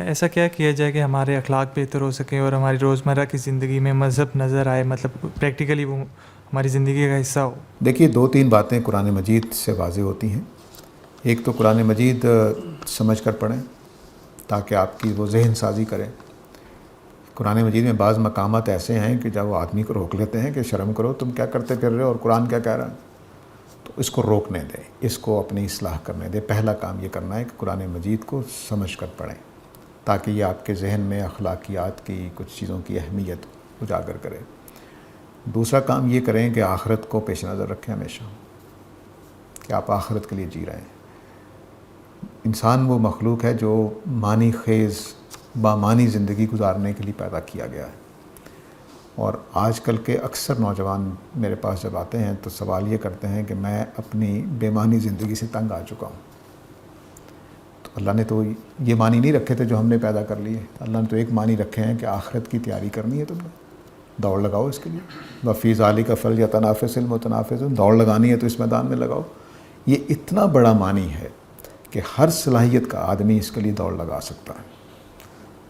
ایسا کیا کیا جائے کہ ہمارے اخلاق بہتر ہو سکیں اور ہماری روزمرہ کی زندگی میں مذہب نظر آئے، مطلب پریکٹیکلی وہ ہماری زندگی کا حصہ ہو؟ دیکھیے 2-3 باتیں قرآن مجید سے واضح ہوتی ہیں. ایک تو قرآن مجید سمجھ کر پڑھیں تاکہ آپ کی وہ ذہن سازی کریں. قرآن مجید میں بعض مقامات ایسے ہیں کہ جب وہ آدمی کو روک لیتے ہیں کہ شرم کرو، تم کیا کرتے پھر رہے ہو اور قرآن کیا کہہ رہا ہے، تو اس کو روکنے دیں، اس کو اپنی اصلاح کرنے دیں. پہلا کام یہ کرنا ہے کہ قرآن مجید کو سمجھ کر پڑھیں تاکہ یہ آپ کے ذہن میں اخلاقیات کی کچھ چیزوں کی اہمیت اجاگر کرے. دوسرا کام یہ کریں کہ آخرت کو پیش نظر رکھیں ہمیشہ، کہ آپ آخرت کے لیے جی رہے ہیں. انسان وہ مخلوق ہے جو معنی خیز بامعنی زندگی گزارنے کے لیے پیدا کیا گیا ہے. اور آج کل کے اکثر نوجوان میرے پاس جب آتے ہیں تو سوال یہ کرتے ہیں کہ میں اپنی بے معنی زندگی سے تنگ آ چکا ہوں. تو اللہ نے تو یہ معنی نہیں رکھے تھے جو ہم نے پیدا کر لیے. اللہ نے تو ایک معنی رکھے ہیں کہ آخرت کی تیاری کرنی ہے، تم نے دوڑ لگاؤ اس کے لیے. وفی ذالک فلیتنافس المتنافسون، دوڑ لگانی ہے تو اس میدان میں لگاؤ. یہ اتنا بڑا معنی ہے کہ ہر صلاحیت کا آدمی اس کے لیے دوڑ لگا سکتا ہے،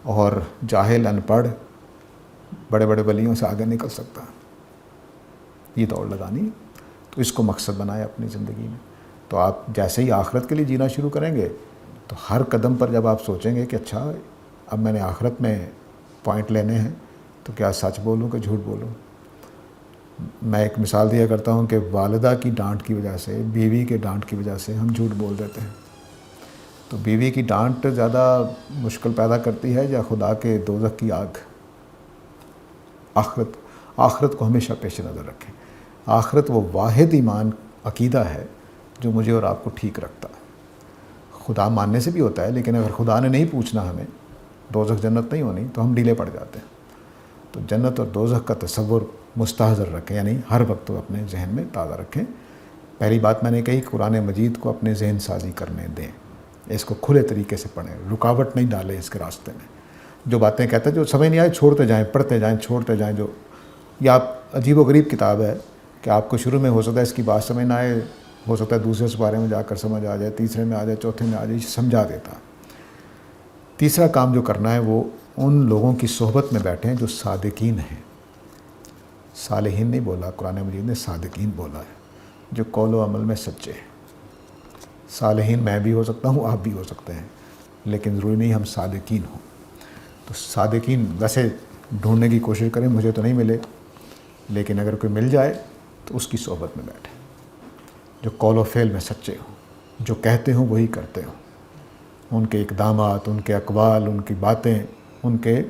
اور جاہل ان پڑھ بڑے بڑے ولیوں سے آگے نکل سکتا ہے. یہ دوڑ لگانی، تو اس کو مقصد بنائے اپنی زندگی میں. تو آپ جیسے ہی آخرت کے لیے جینا شروع کریں گے تو ہر قدم پر جب آپ سوچیں گے کہ اچھا اب میں نے آخرت میں پوائنٹ لینے ہیں تو کیا سچ بولوں کہ جھوٹ بولوں. میں ایک مثال دیا کرتا ہوں کہ والدہ کی ڈانٹ کی وجہ سے، بیوی کے ڈانٹ کی وجہ سے ہم جھوٹ بول دیتے ہیں. تو بیوی کی ڈانٹ زیادہ مشکل پیدا کرتی ہے یا خدا کے دوزخ کی آگ؟ آخرت کو ہمیشہ پیش نظر رکھیں. آخرت وہ واحد ایمان عقیدہ ہے جو مجھے اور آپ کو ٹھیک رکھتا ہے. خدا ماننے سے بھی ہوتا ہے، لیکن اگر خدا نے نہیں پوچھنا ہمیں دوزخ جنت نہیں ہونی تو ہم ڈھیلے پڑ جاتے ہیں. تو جنت اور دوزخ کا تصور مستحضر رکھیں، یعنی ہر وقت اپنے ذہن میں تازہ رکھیں. پہلی بات میں نے کہی، قرآن مجید کو اپنے ذہن سازی کرنے دیں، اس کو کھلے طریقے سے پڑھیں، رکاوٹ نہیں ڈالیں اس کے راستے میں. جو باتیں کہتے ہیں جو سمجھ نہیں آئے چھوڑتے جائیں، پڑھتے جائیں، چھوڑتے جائیں. جو یا عجیب و غریب کتاب ہے کہ آپ کو شروع میں ہو سکتا ہے اس کی بات سمجھ نہ آئے، ہو سکتا ہے دوسرے سپارے میں جا کر سمجھ آ جائے، تیسرے میں آ جائے، چوتھے میں آ جائے، سمجھا دیتا. تیسرا کام جو کرنا ہے وہ ان لوگوں کی صحبت میں بیٹھیں جو صادقین ہیں. صالحین نہیں بولا قرآن مجید نے، صادقین بولا ہے، جو قول و عمل میں سچے ہیں. صالحین میں بھی ہو سکتا ہوں، آپ بھی ہو سکتے ہیں، لیکن ضروری نہیں ہم صادقین ہوں. تو صادقین ویسے ڈھونڈنے کی کوشش کریں، مجھے تو نہیں ملے، لیکن اگر کوئی مل جائے تو اس کی صحبت میں بیٹھیں، جو قول و فعل میں سچے ہوں، جو کہتے ہوں وہی کرتے ہوں، ان کے اقدامات، ان کے اقوال، ان کی باتیں ان کے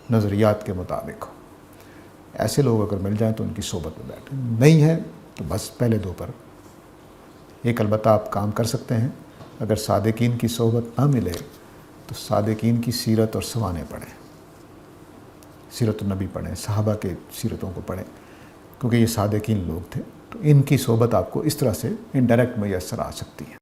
نظریات کے مطابق ہوں. ایسے لوگ اگر مل جائیں تو ان کی صحبت میں بیٹھیں. نہیں ہے تو بس پہلے دو پر ایک البتہ آپ کام کر سکتے ہیں. اگر صادقین کی صحبت نہ ملے تو صادقین کی سیرت اور سوانے پڑھیں، سیرت النبی پڑھیں، صحابہ کے سیرتوں کو پڑھیں، کیونکہ یہ صادقین لوگ تھے. تو ان کی صحبت آپ کو اس طرح سے انڈائریکٹ میسر آ سکتی ہے.